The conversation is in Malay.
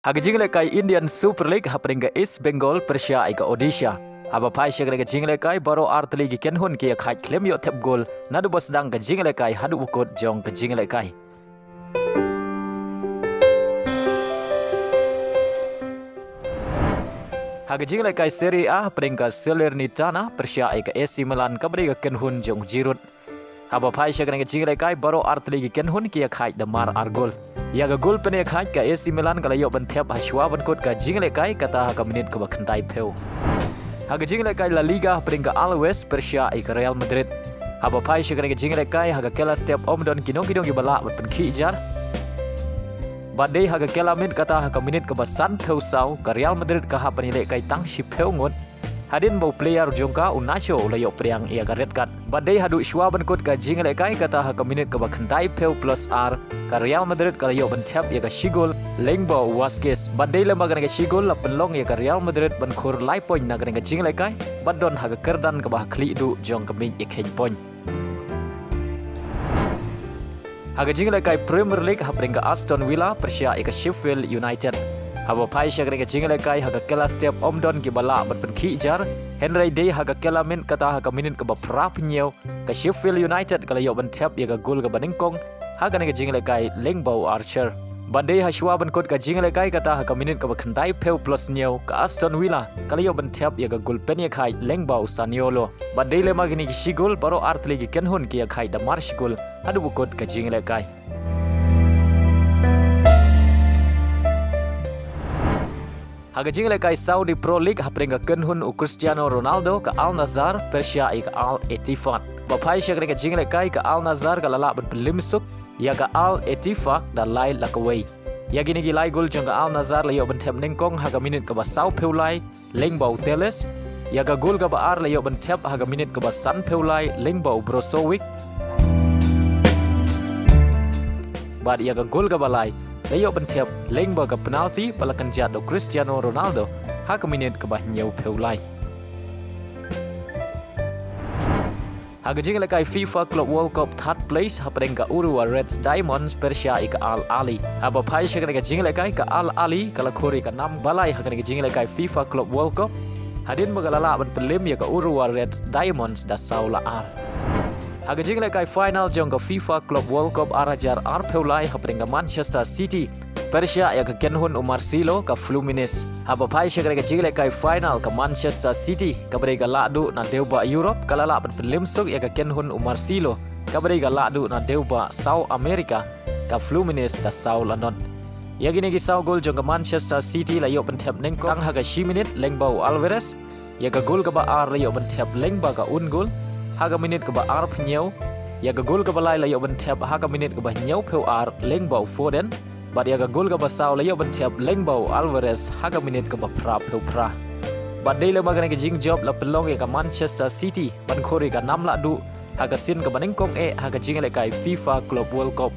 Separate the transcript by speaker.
Speaker 1: Haga jingle kai Indian Super League hapringa East Bengal Persia ika Odisha. Haba pai shagre ga jingle kai baro art league ken hun ki khat klem yo tep gol nadu bos dang ga jingle kai hadu ukot jong ga jingle kai. Haga jingle kai Serie A hapringa Salernitana Persia ika AC Milan kabri ga ken hun jong jirut. Haba pai shagre ga jingle kai baro art league ken hun ki khat damar argol. Yaga gol pene khat ka AC Milan kala yo ban thep hashwa ban kot ka jingle kai kata ha minit ka bakhantai pheu. Haga jingle kai La Liga pringa Alaves Persia ika Real Madrid. Haba pai shagre ga jingle kai haga kela step omdon kinong gi bala ban pen jar. Badai haga kela min kata ha minit ka basan pheu sau ka Real Madrid ka ha panile kai tang shi pheu ngot. Hadin bau player jongka Unacho layo priang ia ka red card. Badai hadu shwa ban kot ka jingle kai kata ha minit ka bakhantai pheu plus R. Ka Real Madrid kala yo ban thap ya ka shigol Lengbo Vasquez badai lamba ka shigol la penlong ya ka Real Madrid ban khur lai point na ka jingle kai badon ha ka kerdan ka bah kli du jong ka mi ikhen point. Haga jingle kai Premier League hapringa Aston Villa Persia ika Sheffield United. Haba pai shagre ka jingle kai haga kela step omdon ki bala ban pen khi jar Henry Day haga kela min kata haga minit ka ba prap nyeu ka Sheffield United kala yo ban thap ya ka gol ka baningkong haga ne ka jingle kai Lengbo Archer. Badai hashwa ban kot ka jingle kai kata haga minit ka ba khandai pheu plus nyeu ka Aston Villa kala yo ban thap ya ka gol pen ya khai Lengbo Saniolo. Badai le magini ki shigol baro artli ki ken hun ki ya khai da marsh gol hadu bukot ka jingle kai. Haga jingle kai Saudi Pro League hapringa ken hun u Cristiano Ronaldo ka Al Nassr Persia ika Al Ettifaq. Bapai shagre ka jingle kai ka Al Nassr ka lala ban pelimsuk ya ka Al Ettifaq da lai lakaway. Ya gini gi lai gol jong ka Al Nassr la yo ban thep ningkong haga minit ka ba sau peulai Lengbo Teles. Ya ka gol ka ba ar la yo ban thep haga minit ka ba san peulai Lengbo Brozovic. Bad ya ka gol ka ba lai layo ban thep Lengbo ka penalty palakan jat do Cristiano Ronaldo ha ka minit ka bah nyeu peulai. Haga jingle kai FIFA Club World Cup third place haprenga Uruguay Reds Diamonds Persia ika Al Ali. Haba pai shagre ka jingle kai ka Al Ali kala khori ka nam balai haga ka jingle kai FIFA Club World Cup hadin magalala ban pelim ya ka Uruguay Reds Diamonds da saula ar. Haga jingle kai final jong ka FIFA Club World Cup arajar ar peulai haprenga Manchester City Persia ya ka kenhun Marcelo ka Fluminense. Haba pai shagre ka jingle kai final ka Manchester City kabare ka ladu na deuba Europe kala la ban pelimsuk ya ka kenhun Marcelo kabare ka ladu na deuba South America ka Fluminense da South London. Ya gini ki sau gol jong ka Manchester City la yo ban thep nengko tang haga 10 minit Lengbo Alvarez ya ka gol ka ba ar la yo ban thep Lengba ka un gol haga minit ka ba ar pnyeu ya ka gol ka ba lai la yo ban thep haga minit ka ba nyeu pheu ar Lengbo Foden. Bad ya ka gol ka ba sau la yo ban thep Lengbo Alvarez haga minit ka ba pra pheu pra. Bad dei le magane ka jing job la pelong ya ka Manchester City ban khori ka nam la du haga sin ka baningkong haga jing le kai FIFA Club World Cup.